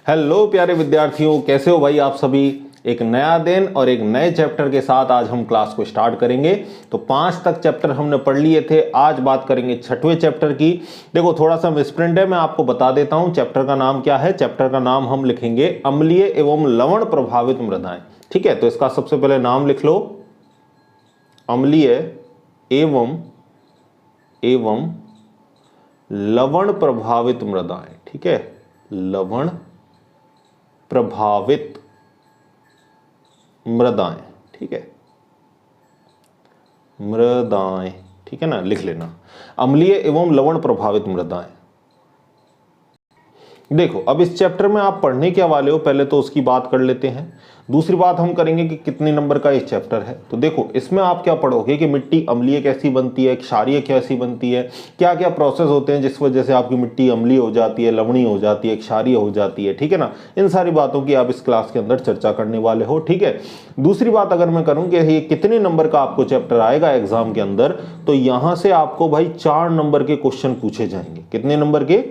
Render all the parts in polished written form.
Hello प्यारे विद्यार्थियों, कैसे हो भाई आप सभी। एक नया दिन और एक नए चैप्टर के साथ आज हम क्लास को स्टार्ट करेंगे। तो 5 तक चैप्टर हमने पढ़ लिए थे, आज बात करेंगे 6वें चैप्टर की। देखो थोड़ा सा मिसप्रिंट है, मैं आपको बता देता हूं चैप्टर का नाम क्या है। चैप्टर का नाम हम लिखेंगे अम्लीय एवं लवण प्रभावित मृदाएं। ठीक है, तो इसका सबसे पहले नाम लिख लो, अम्लीय एवं लवण प्रभावित मृदाएं। ठीक है, लवण प्रभावित मृदाएं। ठीक है, मृदाएं, ठीक है ना, लिख लेना अम्लीय एवं लवण प्रभावित मृदाएं। देखो अब इस चैप्टर में आप पढ़ने क्या वाले हो, पहले तो उसकी बात कर लेते हैं। दूसरी बात हम करेंगे कि कितने नंबर का इस चैप्टर है। तो देखो इसमें आप क्या पढ़ोगे कि मिट्टी अम्लीय कैसी बनती है, क्षारीय कैसी बनती है, क्या क्या प्रोसेस होते हैं जिस वजह से आपकी मिट्टी अम्लीय हो जाती है, लवणीय हो जाती है, क्षारीय हो जाती है। ठीक है ना, इन सारी बातों की आप इस क्लास के अंदर चर्चा करने वाले हो। ठीक है, दूसरी बात अगर मैं करूं कि ये कितने नंबर का आपको चैप्टर आएगा एग्जाम के अंदर, तो यहां से आपको भाई 4 नंबर के क्वेश्चन पूछे जाएंगे। कितने नंबर के?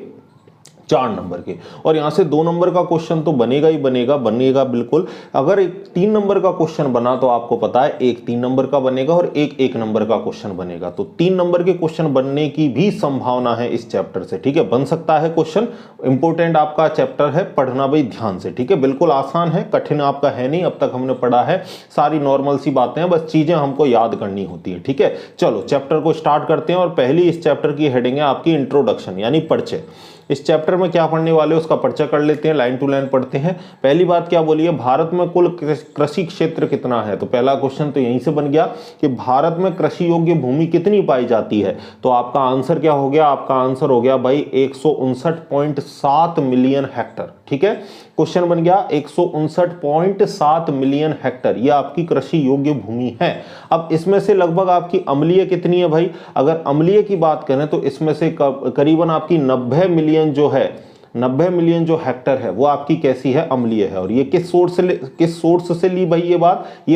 4 नंबर के। और यहां से 2 नंबर का क्वेश्चन तो बनेगा ही बनेगा बिल्कुल। अगर एक 3 नंबर का क्वेश्चन बना तो आपको पता है एक 3 नंबर का बनेगा और एक 1 नंबर का क्वेश्चन बनेगा। तो 3 नंबर के क्वेश्चन बनने की भी संभावना है इस चैप्टर से। ठीक है, बन सकता है क्वेश्चन। इंपॉर्टेंट आपका चैप्टर है, पढ़ना भाई ध्यान से। ठीक है, बिल्कुल आसान है, कठिन आपका है नहीं, अब तक हमने पढ़ा है, सारी नॉर्मल सी बातें हैं, बस चीजें हमको याद करनी होती है। ठीक है, चलो चैप्टर को स्टार्ट करते हैं। और पहली इस चैप्टर की हेडिंग है आपकी इंट्रोडक्शन यानी परिचय। इस चैप्टर में क्या पढ़ने वाले हो उसका परिचय कर लेते हैं, लाइन टू लाइन पढ़ते हैं। पहली बात क्या बोली है, भारत में कुल कृषि क्षेत्र कितना है। तो पहला क्वेश्चन तो यहीं से बन गया कि भारत में कृषि योग्य भूमि कितनी पाई जाती है। तो आपका आंसर क्या हो गया, आपका आंसर हो गया भाई 159.7 मिलियन हेक्टर। ठीक है, क्वेश्चन बन गया 159.7 मिलियन हेक्टर, यह आपकी कृषि योग्य भूमि है। अब इसमें से लगभग आपकी अम्लीय कितनी है भाई, अगर अम्लीय की बात करें तो इसमें से करीबन आपकी 90 मिलियन जो है, 90 मिलियन जो हेक्टर है वो आपकी कैसी है, अम्लीय है। और ये किस सोर्स से ली भाई ये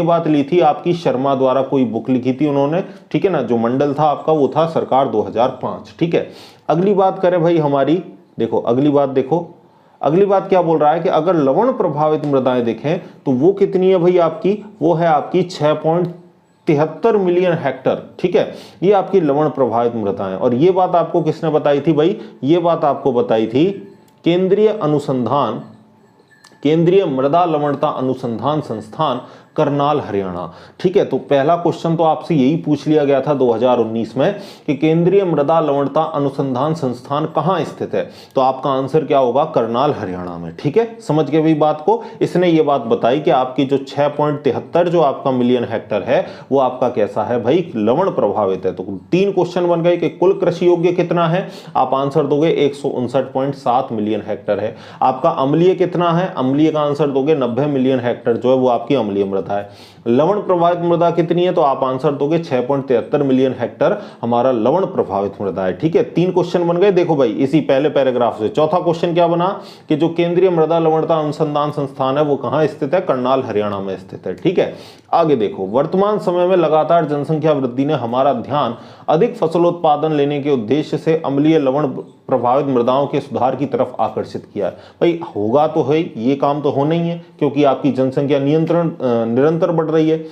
बात ली थी आपकी शर्मा द्वारा, कोई बुक लिखी थी उन्होंने। ठीक है ना, जो मंडल था आपका वो था सरकार 2005। ठीक है, अगली बात करें भाई हमारी, देखो अगली बात क्या बोल रहा है कि अगर लवण प्रभावित मृदाएं देखें तो वो कितनी है भाई आपकी, वो है आपकी 6.73 मिलियन हेक्टर। ठीक है, ये आपकी लवण प्रभावित मृदाएं। और ये बात आपको किसने बताई थी भाई, ये बात आपको बताई थी केंद्रीय मृदा लवणता अनुसंधान संस्थान करनाल हरियाणा। ठीक है, तो पहला क्वेश्चन तो आपसे यही पूछ लिया गया था 2019 में कि केंद्रीय मृदा लवणता अनुसंधान संस्थान कहां स्थित है। तो आपका आंसर क्या होगा, करनाल हरियाणा में। ठीक है, समझ गए भाई बात को। इसने ये बात बताई कि आपकी जो 6.73 जो आपका मिलियन हेक्टर है वो आपका कैसा है भाई, लवण प्रभावित है। तो 3 क्वेश्चन बन गए कि कुल कृषि योग्य कितना है, आप आंसर दोगे 159.7 मिलियन हेक्टर है। आपका अम्लीय कितना है, अम्लीय का आंसर दोगे 90 मिलियन हेक्टर जो है वो आपकी अम्लीय मृदा है। लवण प्रभावित मृदा कितनी है, तो आप आंसर दोगे 6.73 मिलियन हेक्टर हमारा लवण प्रभावित मृदा है। ठीक है, 3 क्वेश्चन बन गए। देखो भाई इसी पहले पैराग्राफ से चौथा क्वेश्चन क्या बना कि जो केंद्रीय मृदा लवणता अनुसंधान संस्थान है वो कहां स्थित है, करनाल हरियाणा में स्थित है। ठीक है, आगे देखो, वर्तमान समय में लगातार जनसंख्या वृद्धि ने हमारा ध्यान अधिक फसलोत्पादन लेने के उद्देश्य से अम्लीय लवण प्रभावित मृदाओं के सुधार की तरफ आकर्षित किया है। भाई होगा तो है, ये काम तो होना ही है क्योंकि आपकी जनसंख्या निरंतर बढ़ रही है।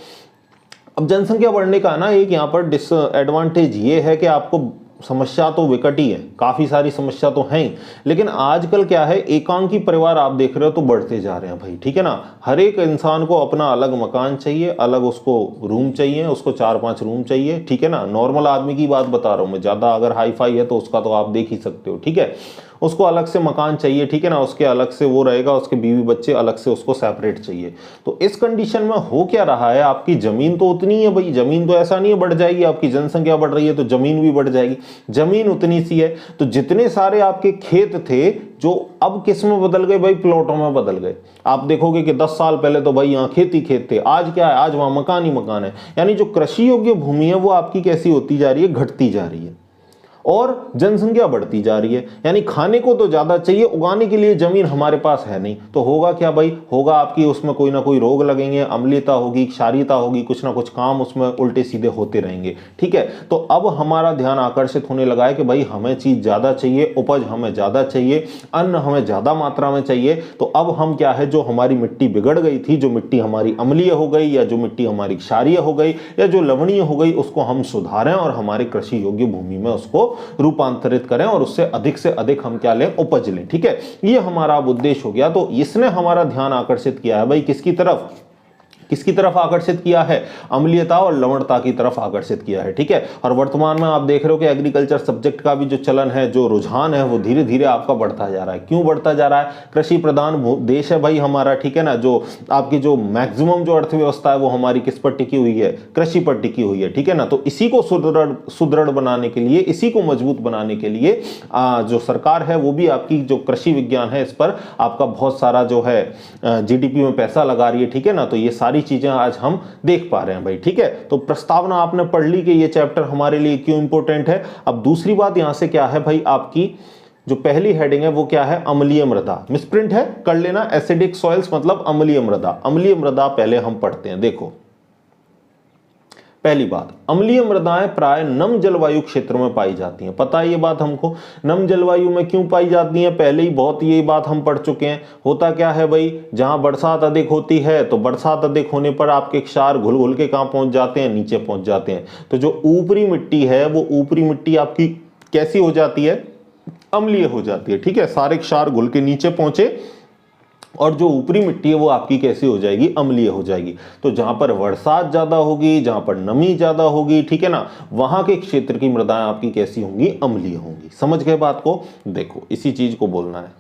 अब जनसंख्या बढ़ने का ना एक यहाँ पर डिसएडवांटेज ये है कि आपको समस्या तो विकट ही है, काफी सारी समस्या तो है ही, लेकिन आजकल क्या है, एकांकी परिवार आप देख रहे हो तो बढ़ते जा रहे हैं भाई। ठीक है ना, हर एक इंसान को अपना अलग मकान चाहिए, अलग उसको रूम चाहिए, उसको 4-5 रूम चाहिए। ठीक है ना, नॉर्मल आदमी की बात बता रहा हूं मैं, ज्यादा अगर हाई फाई है तो उसका तो आप देख ही सकते हो। ठीक है, उसको अलग से मकान चाहिए। ठीक है ना, उसके अलग से वो रहेगा, उसके बीवी बच्चे अलग से उसको सेपरेट चाहिए। तो इस कंडीशन में हो क्या रहा है, आपकी जमीन तो उतनी है भाई, जमीन तो ऐसा नहीं है बढ़ जाएगी, आपकी जनसंख्या बढ़ रही है तो जमीन भी बढ़ जाएगी, जमीन उतनी सी है। तो जितने सारे आपके खेत थे जो अब किस में बदल गए भाई, प्लॉटों में बदल गए। आप देखोगे कि 10 साल पहले तो भाई यहाँ खेत ही खेत थे, आज क्या है, आज वहां मकान ही मकान है। यानी जो कृषि योग्य भूमि है वो आपकी कैसी होती जा रही है, घटती जा रही है। और जनसंख्या बढ़ती जा रही है, यानी खाने को तो ज्यादा चाहिए, उगाने के लिए जमीन हमारे पास है नहीं। तो होगा क्या भाई, होगा आपकी उसमें कोई ना कोई रोग लगेंगे, अम्लीयता होगी, क्षारीयता होगी, कुछ ना कुछ काम उसमें उल्टे सीधे होते रहेंगे। ठीक है, तो अब हमारा ध्यान आकर्षित होने लगा है कि भाई हमें चीज ज्यादा चाहिए, उपज हमें ज्यादा चाहिए, अन्न हमें ज्यादा मात्रा में चाहिए। तो अब हम क्या है, जो हमारी मिट्टी बिगड़ गई थी, जो मिट्टी हमारी अम्लीय हो गई या जो मिट्टी हमारी क्षारीय हो गई या जो लवणीय हो गई, उसको हम सुधारें और हमारी कृषि योग्य भूमि में उसको रूपांतरित करें और उससे अधिक हम क्या लें, उपज लें। ठीक है, ये हमारा अब उद्देश्य हो गया। तो इसने हमारा ध्यान आकर्षित किया है भाई किसकी तरफ, किसकी तरफ आकर्षित किया है, अम्लीयता और लवणता की तरफ आकर्षित किया है। ठीक है, और वर्तमान में आप देख रहे हो कि एग्रीकल्चर सब्जेक्ट का भी जो चलन है, जो रुझान है, वो धीरे धीरे आपका बढ़ता जा रहा है। क्यों बढ़ता जा रहा है, कृषि प्रधान देश है भाई हमारा। ठीक है ना, जो आपकी जो मैक्सिमम जो अर्थव्यवस्था है वो हमारी किस पर टिकी हुई है, कृषि पर टिकी हुई है। ठीक है ना, तो इसी को सुदृढ़ बनाने के लिए, इसी को मजबूत बनाने के लिए जो सरकार है वो भी आपकी जो कृषि विज्ञान है इस पर आपका बहुत सारा जो है जीडीपी में पैसा लगा रही है। ठीक है ना, तो ये सारी चीजें आज हम देख पा रहे हैं भाई। ठीक है, तो प्रस्तावना आपने पढ़ ली कि ये चैप्टर हमारे लिए क्यों इंपॉर्टेंट है। अब दूसरी बात यहां से क्या है भाई, आपकी जो पहली हेडिंग है वो क्या है, अम्लीय मृदा। मिसप्रिंट है, कर लेना, एसिडिक सॉइल्स मतलब अम्लीय मृदा। अम्लीय मृदा पहले हम पढ़ते हैं। देखो पहली बात, अम्लीय मृदाएं प्राय नम जलवायु क्षेत्र में पाई जाती हैं। पता है ये बात हमको, नम जलवायु में क्यों पाई जाती हैं, पहले ही बहुत ये बात हम पढ़ चुके हैं। होता क्या है भाई, जहां बरसात अधिक होती है तो बरसात अधिक होने पर आपके क्षार घुल घुल के कहां पहुंच जाते हैं, नीचे पहुंच जाते हैं। तो जो ऊपरी मिट्टी है वो ऊपरी मिट्टी आपकी कैसी हो जाती है, अम्लीय हो जाती है। ठीक है, सारे क्षार घुल के नीचे पहुंचे और जो ऊपरी मिट्टी है वो आपकी कैसी हो जाएगी, अम्लीय हो जाएगी। तो जहां पर बरसात ज्यादा होगी, जहां पर नमी ज्यादा होगी, ठीक है ना, वहां के क्षेत्र की मृदाएं आपकी कैसी होंगी, अम्लीय होंगी। समझ गए बात को। देखो इसी चीज को बोलना है,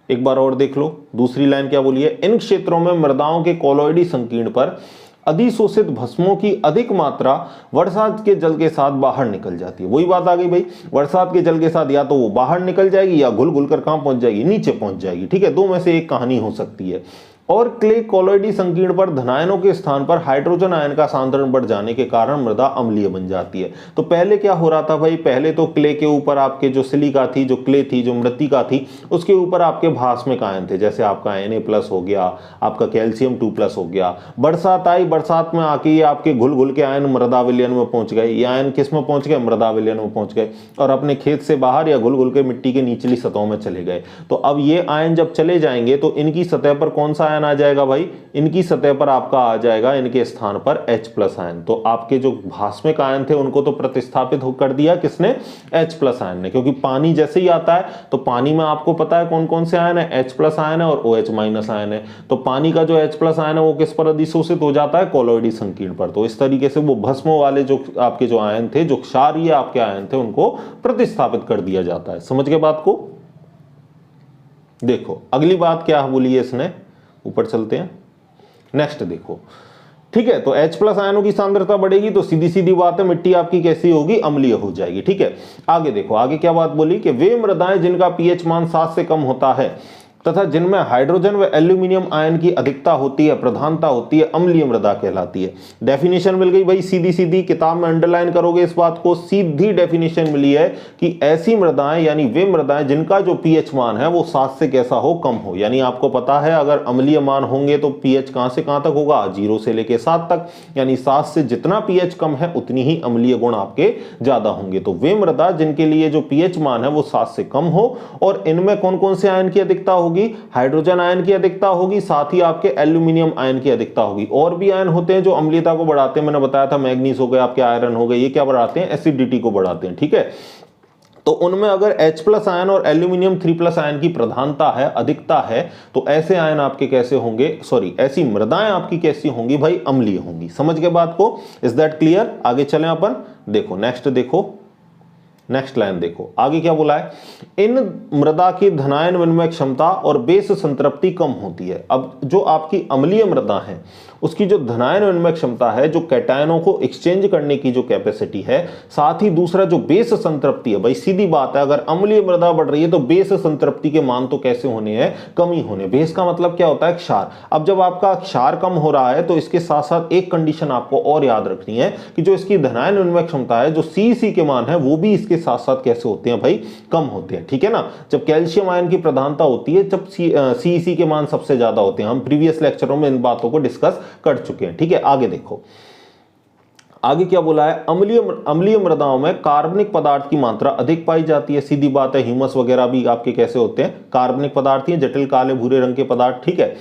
एक बार और देख लो। दूसरी लाइन क्या बोली है, इन क्षेत्रों में मृदाओं के कोलॉइडी संकीर्ण पर अधिशोषित भस्मों की अधिक मात्रा बरसात के जल के साथ बाहर निकल जाती है। वही बात आ गई भाई, बरसात के जल के साथ या तो वो बाहर निकल जाएगी या घुल घुल कर कहां पहुंच जाएगी, नीचे पहुंच जाएगी। ठीक है, दो में से एक कहानी हो सकती है। और क्ले कोलॉइडी संकीर्ण पर धनायनों के स्थान पर हाइड्रोजन आयन का सांद्रण बढ़ जाने के कारण मृदा अम्लीय बन जाती है। तो पहले क्या हो रहा था भाई, पहले तो क्ले के ऊपर आपके जो सिलिका थी, जो क्ले थी, जो मृत्तिका थी, उसके ऊपर आपके भास्मिक आयन थे, जैसे आपका Na+ हो गया, आपका कैल्शियम 2+ हो गया। बरसात आई, बरसात में आके ये आपके घुल घुल के आयन मृदा विलयन में पहुंच गए। ये आयन किस में पहुंच गए, मृदा विलयन में पहुंच गए और अपने खेत से बाहर या घुल घुल के मिट्टी के निचली सतहों में चले गए। तो अब ये आयन जब चले जाएंगे तो इनकी सतह पर कौन सा आयन आ जाएगा भाई, इनकी सतह पर आपका आ जाएगा, इनके स्थान पर H+ आयन। तो आपके जो भास्मिक आयन थे उनको तो प्रतिस्थापित कर दिया किसने, H+ आयन ने। क्योंकि पानी जैसे ही आता है तो पानी में आपको पता है कौन कौन से आयन है, H+ आयन है और OH- आयन है। तो पानी का जो H+ आयन है वो किस पर अधिशोषित हो जाता है, कोलॉइडी संकीर्ण पर। तो इस तरीके से वो भस्मों वाले जो आपके जो आयन थे, जो क्षारीय आपके आयन थे, उनको प्रतिस्थापित कर दिया जाता है। समझ गए बात को। देखो अगली बात क्या बोली है इसने, ऊपर चलते हैं, नेक्स्ट देखो। ठीक है, तो H+ आयनों की सांद्रता बढ़ेगी तो सीधी सीधी बात है, मिट्टी आपकी कैसी होगी, अम्लीय हो जाएगी। ठीक है, आगे देखो, आगे क्या बात बोली कि वे मृदाएं जिनका pH मान 7 से कम होता है तथा जिनमें हाइड्रोजन व एल्यूमिनियम आयन की अधिकता होती है, प्रधानता होती है, अम्लीय मृदा कहलाती है। डेफिनेशन मिल गई भाई, सीधी सीधी, किताब में अंडरलाइन करोगे इस बात को, सीधी डेफिनेशन मिली है कि ऐसी मृदाएं यानी वे मृदाएं जिनका जो pH मान है वो 7 से कैसा हो, कम हो। यानी आपको पता है अगर अम्लीय मान होंगे तो pH कहां से कहां तक होगा, 0 से लेके 7 तक। यानी 7 से जितना pH कम है उतनी ही अम्लीय गुण आपके ज्यादा होंगे। तो वे मृदा जिनके लिए जो pH मान है वो 7 से कम हो और इनमें कौन कौन से आयन की अधिकता होगी, हाइड्रोजन आयन की अधिकता होगी, साथ ही आपके एल्यूमिनियम आयन की अधिकता होगी। और भी आयन होते हैं जो अम्लीयता को बढ़ाते हैं, मैंने बताया था, मैग्नीज हो गए, आपके आयरन हो गए, ये क्या बढ़ाते हैं, एसिडिटी को बढ़ाते हैं। ठीक है, तो उनमें अगर H+ आयन और एल्यूमिनियम 3+ आयन की प्रधानता है, अधिकता है, तो ऐसे आयन आपके कैसे होंगे, सॉरी ऐसी मृदाएं आपकी कैसी होंगी भाई, अम्लीय होंगी। समझ गए बात को, इज दैट क्लियर। आगे चलें अपन, देखो नेक्स्ट, देखो नेक्स्ट लाइन देखो, आगे क्या बोला है, इन मृदा की धनायन विनिमय क्षमता और बेस संतृप्ति कम होती है। अब जो आपकी अम्लीय मृदा है उसकी जो धनायन विनिमय क्षमता है, जो कैटायनों को एक्सचेंज करने की जो कैपेसिटी है, साथ ही दूसरा जो बेस संतृप्ति है, भाई सीधी बात है, अगर अम्लीय मृदा बढ़ रही है तो बेस संतृप्ति के मान तो कैसे होने हैं, कमी होने। बेस का मतलब क्या होता है, क्षार। अब जब आपका क्षार कम हो रहा है तो इसके साथ साथ एक कंडीशन आपको और याद रखनी है कि जो इसकी धनायन विनिमय क्षमता है, जो CC के मान है, वो भी इसके इसके साथ साथ कैसे होते हैं भाई, कम होते हैं, ठीक है ना। जब कैल्शियम आयन की प्रधानता होती है, जब CEC के मान सबसे ज्यादा होते हैं। हम प्रीवियस लेक्चरों में इन बातों को डिस्कस कर चुके हैं, ठीक है। आगे देखो, आगे क्या बोला है, अम्लीय मृदाओं में कार्बनिक पदार्थ की मात्रा अधिक पाई जाती है। सीधी बात है, ह्यूमस वगैरह भी आपके कैसे होते हैं, कार्बनिक पदार्थ ही, जटिल काले भूरे रंग के पदार्थ, ठीक है।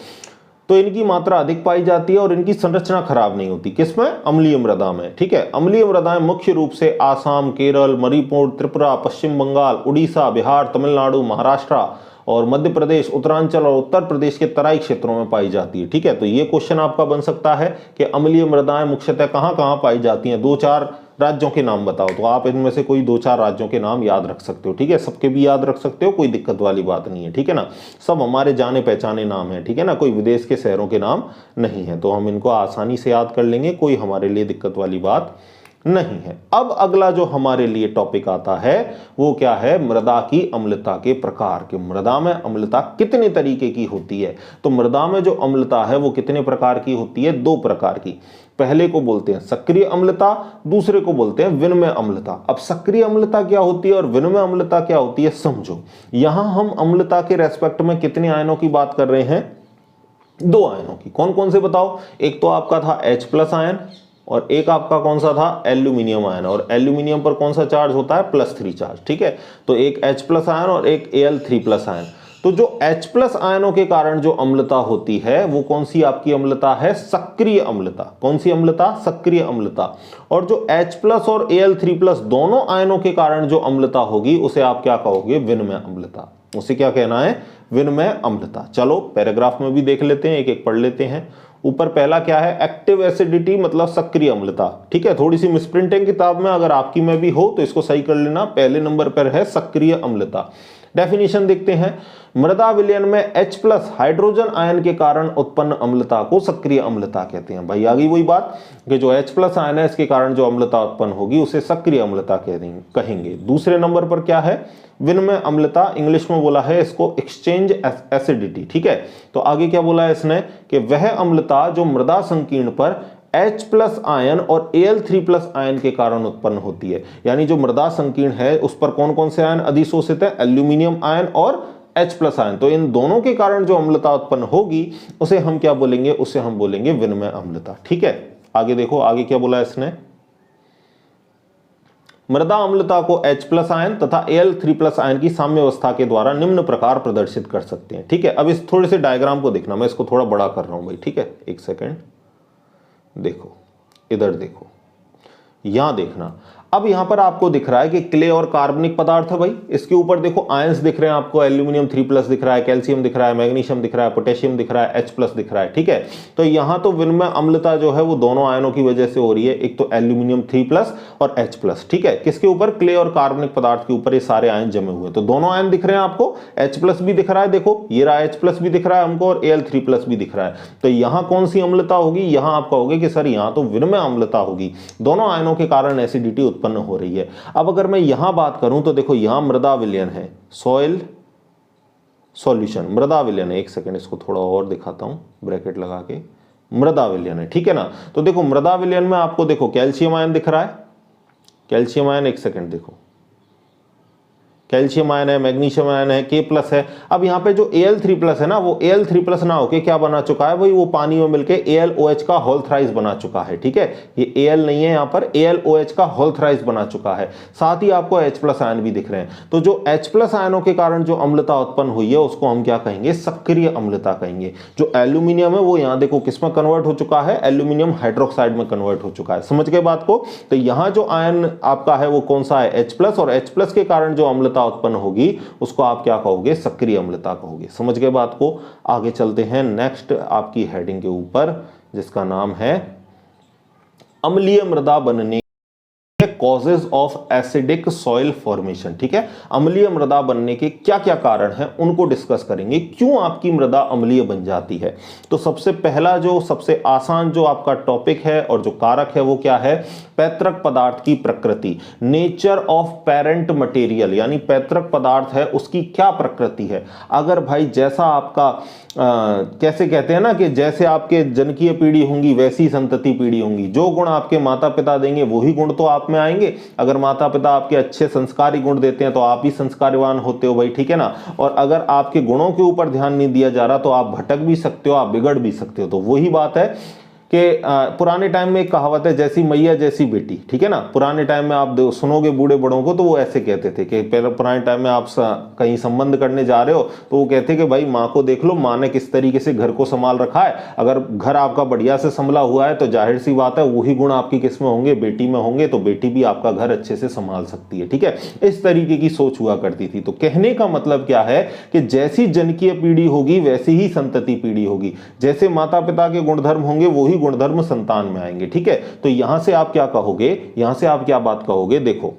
तो इनकी मात्रा अधिक पाई जाती है और इनकी संरचना खराब नहीं होती। किसमें, अम्लीय मृदा में, ठीक है। अम्लीय मृदाएं मुख्य रूप से आसाम, केरल, मणिपुर, त्रिपुरा, पश्चिम बंगाल, उड़ीसा, बिहार, तमिलनाडु, महाराष्ट्र और मध्य प्रदेश, उत्तरांचल और उत्तर प्रदेश के तराई क्षेत्रों में पाई जाती है, ठीक है। तो ये क्वेश्चन आपका बन सकता है कि अम्लीय मृदाएं मुख्यतः कहां कहां पाई जाती हैं, 2-4 राज्यों के नाम बताओ। तो आप इनमें से कोई 2-4 राज्यों के नाम याद रख सकते हो, ठीक है। सबके भी याद रख सकते हो, कोई दिक्कत वाली बात नहीं है, ठीक है ना। सब हमारे जाने पहचाने नाम है, ठीक है ना, कोई विदेश के शहरों के नाम नहीं है। तो हम इनको आसानी से याद कर लेंगे, कोई हमारे लिए दिक्कत वाली बात नहीं है। अब अगला जो हमारे लिए टॉपिक आता है वो क्या है, मृदा की अम्लता के प्रकार। के मृदा में अम्लता कितने तरीके की होती है। तो मृदा में जो अम्लता है वो कितने प्रकार की होती है, 2 प्रकार की। पहले को बोलते हैं सक्रिय अम्लता, दूसरे को बोलते हैं विनिमय अम्लता। अब सक्रिय अम्लता क्या होती है और विनिमय अम्लता क्या होती है, समझो। यहां हम अम्लता के रेस्पेक्ट में कितने आयनों की बात कर रहे हैं, 2 आयनों की। कौन कौन से बताओ, एक तो आपका था H+ आयन और एक आपका कौन सा था, एल्यूमिनियम आयन। और एल्यूमिनियम पर कौन सा चार्ज होता है, +3 चार्ज, ठीक है। तो एक H+ आयन और एक Al3+ आयन। तो जो H+ आयनों के कारण जो अम्लता होती है वो कौन सी आपकी अम्लता है, सक्रिय अम्लता। कौन सी अम्लता, सक्रिय अम्लता। और जो H+ और Al3+ दोनों आयनों के कारण जो अम्लता होगी उसे आप क्या कहोगे, विनिमय अम्लता। उसे क्या कहना है, विनिमय अम्लता। चलो पैराग्राफ में भी देख लेते हैं, एक एक पढ़ लेते हैं। ऊपर पहला क्या है, एक्टिव एसिडिटी मतलब सक्रिय अम्लता, ठीक है। थोड़ी सी मिसप्रिंटिंग किताब में, अगर आपकी में भी हो तो इसको सही कर लेना। पहले नंबर पर है सक्रिय अम्लता। डेफिनेशन देखते हैं, मृदा विलयन में H+ हाइड्रोजन आयन के कारण उत्पन्न अम्लता को सक्रिय अम्लता कहते हैं। भाई आ गई वही बात कि जो H+ आयन है इसके कारण जो अम्लता उत्पन्न होगी उसे सक्रिय अम्लता कहेंगे। दूसरे नंबर पर क्या है, विनिमय अम्लता। इंग्लिश में बोला है इसको एक्सचेंज एसिडिटी, ठीक है। तो आगे क्या बोला है इसने कि वह अम्लता जो मृदा संकीर्ण पर H+ आयन और Al3+ आयन के कारण उत्पन्न होती है। यानी जो मृदा संकीर्ण है उस पर कौन कौन से आयन अधिशोषित है, एल्यूमिनियम आयन और H+ आयन। तो इन दोनों के कारण जो अम्लता उत्पन्न होगी उसे हम क्या बोलेंगे, उसे हम बोलेंगे विनिमय अम्लता, ठीक है। आगे देखो, आगे क्या बोला इसने, मृदा अम्लता को H+ आयन तथा Al3+ आयन की साम्यावस्था के द्वारा निम्न प्रकार प्रदर्शित कर सकते हैं, ठीक है। अब इस थोड़े से डायग्राम को देखना, मैं इसको थोड़ा बड़ा कर रहा हूं भाई, ठीक है। एक सेकेंड, देखो इधर देखो, यहां देखना। अब यहां पर आपको दिख रहा है कि क्ले और कार्बनिक पदार्थ है भाई। इसके ऊपर देखो आयंस दिख रहे हैं आपको, एल्यूमिनियम 3+ दिख रहा है, कैल्शियम दिख रहा है, मैग्नीशियम दिख रहा है, पोटेशियम दिख रहा है, H+ दिख रहा है, ठीक है। तो यहां तो विनिमय अम्लता जो है वो दोनों आयनों की वजह से हो रही है, एक तो एल्यूमिनियम 3+ और H+, ठीक है। किसके ऊपर, क्ले और कार्बनिक पदार्थ के ऊपर ये सारे आयन जमे हुए। तो दोनों आयन दिख रहे हैं आपको, H+ भी दिख रहा है, देखो ये रहा H+ भी दिख रहा है हमको और Al3+ भी दिख रहा है। तो यहां कौन सी अम्लता होगी, यहां आपका होगी कि सर यहां तो विनिमय अम्लता होगी, दोनों आयनों के कारण एसिडिटी उत्पन्न हो रही है। अब अगर मैं यहां बात करूं तो देखो यहां मृदा विलयन है, सॉइल सॉल्यूशन, मृदा विलयन है। एक सेकंड इसको थोड़ा और दिखाता हूं ब्रैकेट लगा के, मृदा विलयन है, ठीक है ना। तो देखो मृदा विलयन में आपको देखो कैल्शियम आयन दिख रहा है, कैल्शियम आयन, एक सेकंड देखो, कैल्शियम आयन है, मैग्नीशियम आयन है, K+ है। अब यहाँ पे जो Al3+ है ना, वो Al3+ ना होके क्या बना चुका है भाई, वो पानी में मिलके AlOH का होल थ्राइस बना चुका है, ठीक है। ये Al नहीं है, यहाँ पर AlOH का होल थ्राइस बना चुका है। साथ ही आपको H+ आयन भी दिख रहे हैं। तो जो H+ आयनों के कारण जो अम्लता उत्पन्न हुई है उसको हम क्या कहेंगे, सक्रिय अम्लता कहेंगे। जो एल्यूमिनियम है वो यहाँ देखो किस में कन्वर्ट हो चुका है, एल्यूमिनियम हाइड्रोक्साइड में कन्वर्ट हो चुका है। समझ गए बात को। तो यहाँ जो आयन आपका है वो कौन सा है, H+, और H+ के कारण जो अम्लता उत्पन्न होगी उसको आप क्या कहोगे, सक्रिय अम्लता कहोगे। समझ गए बात को। आगे चलते हैं नेक्स्ट आपकी हेडिंग के ऊपर जिसका नाम है अम्लीय मृदा बनने causes of acidic soil formation, ठीक है। अम्लीय मृदा बनने के क्या क्या कारण हैं उनको डिस्कस करेंगे, क्यों आपकी मृदा अम्लीय बन जाती है। तो सबसे पहला जो सबसे आसान जो आपका टॉपिक है और जो कारक है वो क्या है, पैतृक पदार्थ की प्रकृति, नेचर ऑफ पेरेंट मटेरियल, यानी पैतृक पदार्थ है उसकी क्या प्रकृति है। अगर भाई जैसा आपका कैसे कहते हैं ना कि जैसे आपके जनकीय पीढ़ी होंगी वैसी संतति पीढ़ी होंगी, जो गुण आपके माता पिता देंगे वही गुण तो आप में आएंगे, आएंगे। अगर माता पिता आपके अच्छे संस्कारी गुण देते हैं तो आप भी संस्कारवान होते हो भाई, ठीक है ना। और अगर आपके गुणों के ऊपर ध्यान नहीं दिया जा रहा तो आप भटक भी सकते हो, आप बिगड़ भी सकते हो। तो वही बात है कि पुराने टाइम में एक कहावत है, जैसी मैया जैसी बेटी, ठीक है ना। पुराने टाइम में आप सुनोगे बूढ़े बड़ों को तो वो ऐसे कहते थे कि पहले पुराने टाइम में आप कहीं संबंध करने जा रहे हो तो वो कहते कि भाई माँ को देख लो, माँ ने किस तरीके से घर को संभाल रखा है। अगर घर आपका बढ़िया से संभला हुआ है तो जाहिर सी बात है वही गुण आपकी किस में होंगे, बेटी में होंगे, तो बेटी भी आपका घर अच्छे से संभाल सकती है, ठीक है। इस तरीके की सोच हुआ करती थी। तो कहने का मतलब क्या है कि जैसी जनकीय पीढ़ी होगी वैसी ही संतति पीढ़ी होगी, जैसे माता पिता के गुणधर्म होंगे वही गुणधर्म संतान में आएंगे, ठीक है। तो यहां से आप क्या कहोगे, यहां से आप क्या बात कहोगे, देखो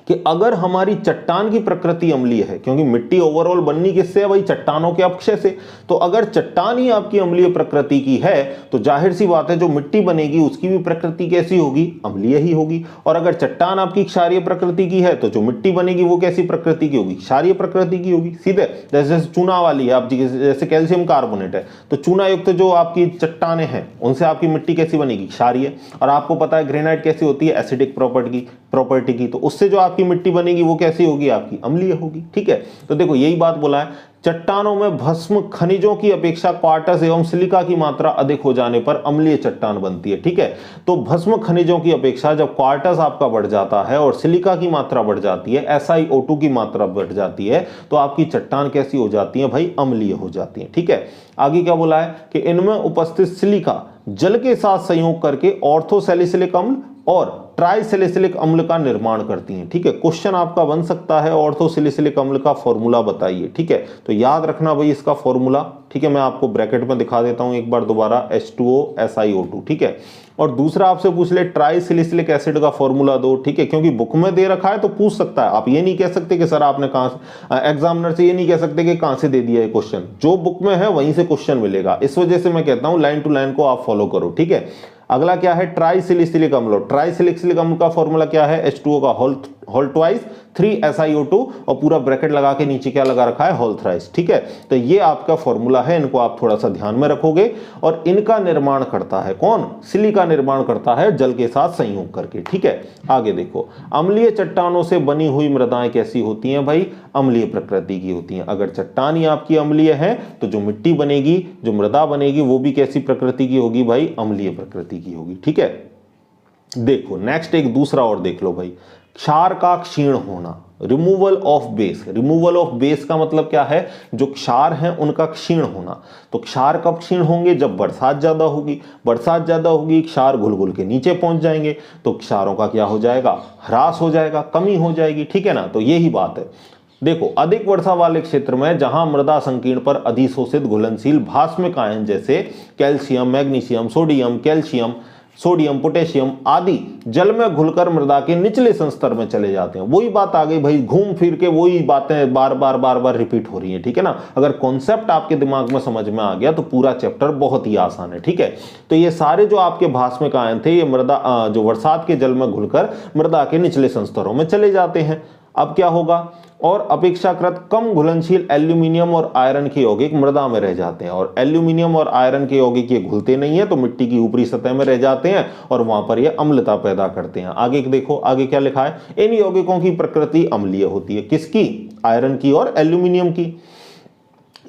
कि अगर हमारी चट्टान की प्रकृति अम्लीय है, क्योंकि मिट्टी ओवरऑल बननी किससे है भाई, चट्टानों के अपक्षय से। तो अगर चट्टान ही आपकी अम्लीय प्रकृति की है तो जाहिर सी बात है जो मिट्टी बनेगी उसकी भी प्रकृति कैसी होगी, अम्लीय ही होगी। और अगर चट्टान आपकी क्षारीय प्रकृति की है तो जो मिट्टी बनेगी वो कैसी प्रकृति की होगी, क्षारीय प्रकृति की होगी। सीधे जैसे चूना वाली है आप, जैसे कैल्शियम कार्बोनेट है तो चूना युक्त जो आपकी चट्टाने हैं उनसे आपकी मिट्टी कैसी बनेगी, क्षारीय। और आपको पता है ग्रेनाइट कैसी होती है, एसिडिक प्रॉपर्टी की, तो उससे जो आपकी मिट्टी बनेगी वो कैसी होगी, आपकी अम्लीय होगी, ठीक है। तो देखो यही बात बोला है, चट्टानों में भस्म खनिजों की अपेक्षा क्वार्टज एवं सिलिका की मात्रा अधिक हो जाने पर अम्लीय चट्टान बनती है, ठीक है। तो भस्म खनिजों की अपेक्षा जब क्वार्टज आपका बढ़ जाता है और सिलिका की मात्रा बढ़ जाती है, SiO2 की मात्रा बढ़ जाती है, तो आपकी चट्टान कैसी हो जाती है भाई, अम्लीय हो जाती है, ठीक है। आगे क्या बोला है कि इनमें उपस्थित सिलिका जल के साथ संयोग करके ऑर्थोसैलिसिलिक अम्ल और ट्राइसैलिसिलिक अम्ल का निर्माण करती हैं, ठीक है। क्वेश्चन आपका बन सकता है ऑर्थोसैलिसिलिक अम्ल का फॉर्मूला बताइए, ठीक है। तो याद रखना भाई इसका फॉर्मूला, ठीक है। मैं आपको ब्रैकेट में दिखा देता हूं एक बार दोबारा, H2O SiO2, ठीक है। और दूसरा आपसे पूछ ले ट्राइसैलिसिलिक एसिड का फॉर्मूला दो, ठीक है, क्योंकि बुक में दे रखा है तो पूछ सकता है। आप ये नहीं कह सकते कि सर आपने कहां से, एग्जामिनर से ये नहीं कह सकते कि कहां से दे दिया है क्वेश्चन, जो बुक में है वहीं से क्वेश्चन मिलेगा। इस वजह से मैं कहता हूं लाइन टू लाइन को आप फॉलो करो, ठीक है। अगला क्या है, ट्राइसैलिसिलिक अम्ल। ट्राइसैलिसिलिक अम्ल का फॉर्मूला क्या है, H2O का होल ट्वाइस 3 SiO2 और पूरा ब्रैकेट लगा के नीचे क्या लगा रखा है, होल थ्राइस, ठीक है। तो ये आपका फॉर्मूला है, इनको आप थोड़ा सा ध्यान में रखोगे। और इनका निर्माण करता है कौन, सिलिका निर्माण करता है जल के साथ संयोग करके, ठीक है। आगे देखो, अम्लीय चट्टानों से बनी हुई मृदाएं कैसी होती हैं भाई, अम्लीय प्रकृति की होती हैं। अगर चट्टान ही आपकी अम्लीय है तो जो मिट्टी बनेगी, जो मृदा बनेगी वो भी कैसी प्रकृति की होगी भाई, अम्लीय प्रकृति की होगी, ठीक है। देखो नेक्स्ट एक दूसरा और देख लो भाई, क्षार का क्षीण होना, removal of base. Removal of base का मतलब क्या है, जो क्षार हैं उनका क्षीण होना। तो क्षार कब क्षीण होंगे, जब बरसात ज्यादा होगी। बरसात ज्यादा होगी, क्षार घुल घुल के नीचे पहुंच जाएंगे, तो क्षारों का क्या हो जाएगा, ह्रास हो जाएगा, कमी हो जाएगी, ठीक है ना। तो यही बात है। देखो अधिक वर्षा वाले क्षेत्र में जहां मृदा संकीर्ण पर अधिशोषित घुलनशील भास्मिक आयन जैसे calcium, magnesium, sodium, calcium, sodium, potassium आदि जल में घुलकर मृदा के निचले संस्तर में चले जाते हैं। वही बात आ गई भाई, घूम फिर के वही बातें बार बार रिपीट हो रही है, ठीक है ना। अगर कॉन्सेप्ट आपके दिमाग में समझ में आ गया तो पूरा चैप्टर बहुत ही आसान है, ठीक है। तो ये सारे जो आपके भास्मिक आयन थे ये मृदा जो बरसात के जल में घुलकर मृदा के निचले संस्तरों में चले जाते हैं। अब क्या होगा, और अपेक्षाकृत कम घुलनशील एल्यूमिनियम और आयरन के यौगिक मृदा में रह जाते हैं। और एल्यूमिनियम और आयरन के यौगिक ये घुलते नहीं है तो मिट्टी की ऊपरी सतह में रह जाते हैं और वहां पर ये अम्लता पैदा करते हैं। आगे देखो, आगे क्या लिखा है, इन यौगिकों की प्रकृति अम्लीय होती है। किसकी, आयरन की और एल्यूमिनियम की।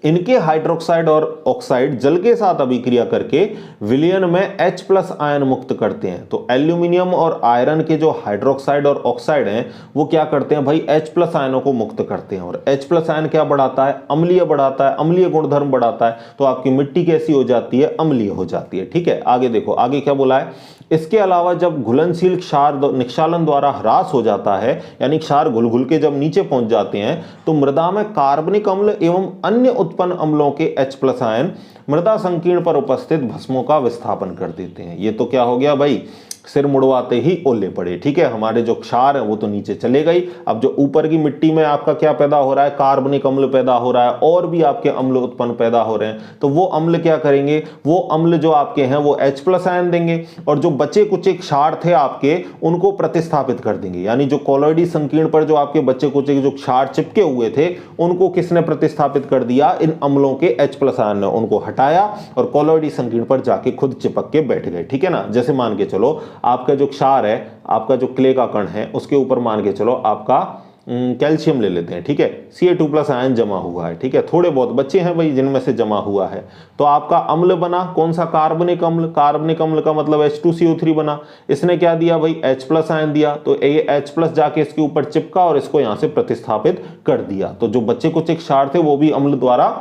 इनके हाइड्रोक्साइड और ऑक्साइड जल के साथ अभिक्रिया करके विलयन में H+ आयन मुक्त करते हैं। तो एल्यूमिनियम और आयरन के जो हाइड्रोक्साइड और ऑक्साइड हैं वो क्या करते हैं भाई, H+ आयनों को मुक्त करते हैं। और H+ आयन क्या बढ़ाता है, अम्लीय बढ़ाता है, अम्लीय गुणधर्म बढ़ाता है। तो आपकी मिट्टी कैसी हो जाती है, अम्लीय हो जाती है, ठीक है। आगे देखो, आगे क्या बोला है, इसके अलावा जब घुलनशील क्षार निक्षालन द्वारा ह्रास हो जाता है, यानी क्षार घुल घुल के जब नीचे पहुंच जाते हैं, तो मृदा में कार्बनिक अम्ल एवं अन्य उत्पन्न अम्लों के H+ आयन मृदा संकीर्ण पर उपस्थित भस्मों का विस्थापन कर देते हैं। ये तो क्या हो गया भाई, सिर मुड़वाते ही ओले पड़े, ठीक है। हमारे जो क्षार है वो तो नीचे चले गई। अब जो ऊपर की मिट्टी में आपका क्या पैदा हो रहा है, कार्बनिक अम्ल पैदा हो रहा है और भी आपके अम्ल उत्पन्न पैदा हो रहे हैं। तो वो अम्ल क्या करेंगे, वो अम्ल जो आपके हैं वो H+ आयन देंगे और जो बचे कुचे क्षार थे आपके उनको प्रतिस्थापित कर देंगे। यानी जो कोलॉइडी संकीर्ण पर जो आपके बचे कुचे जो क्षार चिपके हुए थे उनको किसने प्रतिस्थापित कर दिया, इन अम्लों के H+ आयन ने उनको हटाया और कोलॉइडी संकीर्ण पर जाके खुद चिपक के बैठ गए, ठीक है ना। जैसे मान के चलो आपका जो क्षार है, आपका जो क्ले का कण है, उसके ऊपर मान के चलो आपका कैल्शियम ले लेते हैं, ठीक है, Ca2+ आयन जमा हुआ है, ठीक है, थोड़े बहुत बच्चे हैं भाई जिनमें से जमा हुआ है, तो आपका अम्ल बना कौन सा, कार्बनिक अम्ल। कार्बनिक अम्ल का मतलब H2CO3 बना। इसने क्या दिया भाई, H+ आयन दिया, तो ये H+ जाके इसके ऊपर चिपका और इसको यहां से प्रतिस्थापित कर दिया, तो जो बच्चे कुछ क्षार थे वो भी अम्ल द्वारा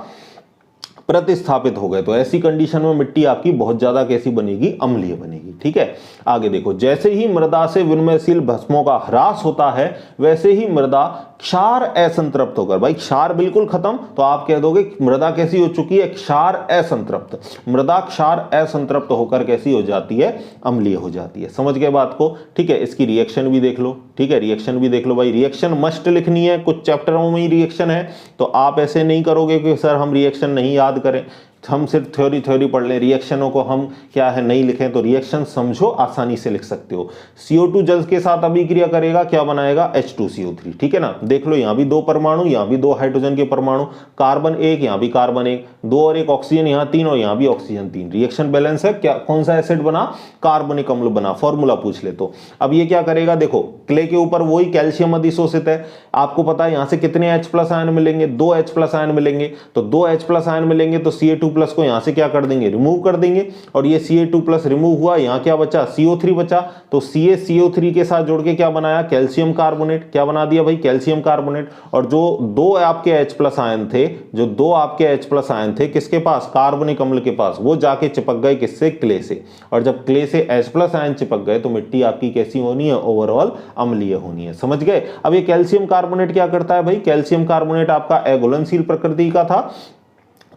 प्रतिस्थापित हो गए। तो ऐसी कंडीशन में मिट्टी आपकी बहुत ज्यादा कैसी बनेगी, अम्लीय बनेगी, ठीक है। आगे देखो, जैसे ही मृदा से विनिमयशील भस्मों का ह्रास होता है वैसे ही मृदा क्षार असंतृप्त होकर, भाई क्षार बिल्कुल खत्म, तो आप कह दोगे मृदा कैसी हो चुकी है, क्षार असंतृप्त। मृदा क्षार असंतृप्त होकर कैसी हो जाती है, अम्लीय हो जाती है। समझ गए बात को, ठीक है। इसकी रिएक्शन भी देख लो, ठीक है, रिएक्शन भी देख लो भाई। रिएक्शन मस्ट लिखनी है, कुछ चैप्टरों में ही रिएक्शन है, तो आप ऐसे नहीं करोगे कि सर हम रिएक्शन नहीं याद करें, हम सिर्फ थ्योरी पढ़ लें, रिएक्शनों को हम क्या है नहीं लिखें। तो रिएक्शन समझो, आसानी से लिख सकते हो। CO2 जल के साथ अभिक्रिया करेगा, क्या बनाएगा, H2CO3, ठीक है ना। देख लो यहाँ भी 2 परमाणु, यहाँ भी 2 हाइड्रोजन के परमाणु, कार्बन 1, यहाँ भी कार्बन 1, 2 और 1 ऑक्सीजन, यहाँ 3 और यहाँ भी ऑक्सीजन 3। रिएक्शन बैलेंस है, क्या कौन सा एसिड बना, कार्बनिक अम्ल बना। फॉर्मूला पूछ ले तो अब ये क्या करेगा, देखो क्ले के ऊपर वही कैल्शियम अधिशोषित है, आपको पता है यहाँ से कितने H+ आयन मिलेंगे, 2 H+ आयन मिलेंगे, तो 2 H+ आयन मिलेंगे तो Ca2+ को यहां से क्या कर देंगे, रिमूव कर देंगे, और ये Ca2+ रिमूव हुआ, यहां क्या बचा, CO3 बचा, तो CaCO3 के साथ जोड़ के क्या बनाया, कैल्शियम कार्बोनेट। क्या बना दिया भाई, कैल्शियम कार्बोनेट। और जो 2 आपके H+ आयन थे, जो 2 आपके H+ आयन थे किसके पास, कार्बनिक अम्ल के पास, वो जाके चिपक गए किससे, क्ले से। और जब क्ले से H+ आयन चिपक गए तो मिट्टी आपकी कैसी होनी है, ओवरऑल अम्लीय होनी है। समझ गए। अब ये कैल्शियम कार्बोनेट क्या करता है भाई, कैल्शियम कार्बोनेट आपका अघुलनशील प्रकृति का था,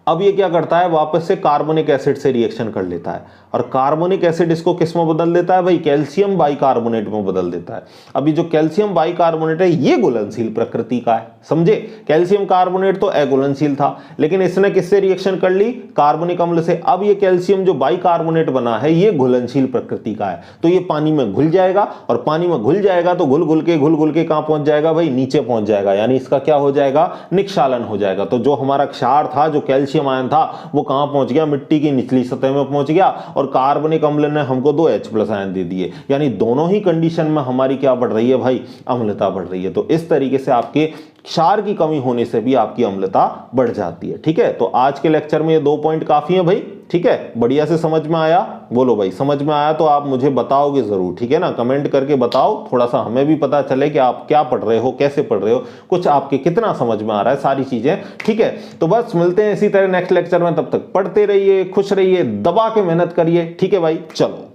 अब ये क्या करता है, वापस से कार्बोनिक एसिड से रिएक्शन कर लेता है, और कार्बोनिक एसिड इसको किस में बदल देता है भाई, कैल्शियम बाइकार्बोनेट में बदल देता है। अभी जो कैल्शियम बाइकार्बोनेट है ये घुलनशील प्रकृति का है, समझे। कैल्शियम कार्बोनेट तो अघुलनशील था, लेकिन इसने किससे रिएक्शन कर ली, कार्बनिक अम्ल से। अब ये कैल्शियम जो बाइकार्बोनेट बना है ये घुलनशील प्रकृति का है, तो ये पानी में घुल जाएगा, और पानी में घुल जाएगा तो घुल घुल के कहां पहुंच जाएगा भाई, नीचे पहुंच जाएगा, यानी इसका क्या हो जाएगा, निक्षालन हो जाएगा। तो जो हमारा क्षार था, जो कैल्शियम आयन था, वो कहां पहुंच गया, मिट्टी की निचली सतह में पहुंच गया, और कार्बनिक अम्ल ने हमको 2 H+ आयन दे दिए, यानी दोनों ही कंडीशन में हमारी क्या बढ़ रही है भाई, अम्लता बढ़ रही है। तो इस तरीके से आपके क्षार की कमी होने से भी आपकी अम्लता बढ़ जाती है, ठीक है। तो आज के लेक्चर में ये 2 पॉइंट काफी है भाई, ठीक है। बढ़िया से समझ में आया, बोलो भाई समझ में आया तो आप मुझे बताओगे जरूर, ठीक है ना, कमेंट करके बताओ, थोड़ा सा हमें भी पता चले कि आप क्या पढ़ रहे हो, कैसे पढ़ रहे हो, कुछ आपके कितना समझ में आ रहा है, सारी चीजें, ठीक है। तो बस मिलते हैं इसी तरह नेक्स्ट लेक्चर में, तब तक पढ़ते रहिए, खुश रहिए, दबा के मेहनत करिए, ठीक है भाई, चलो।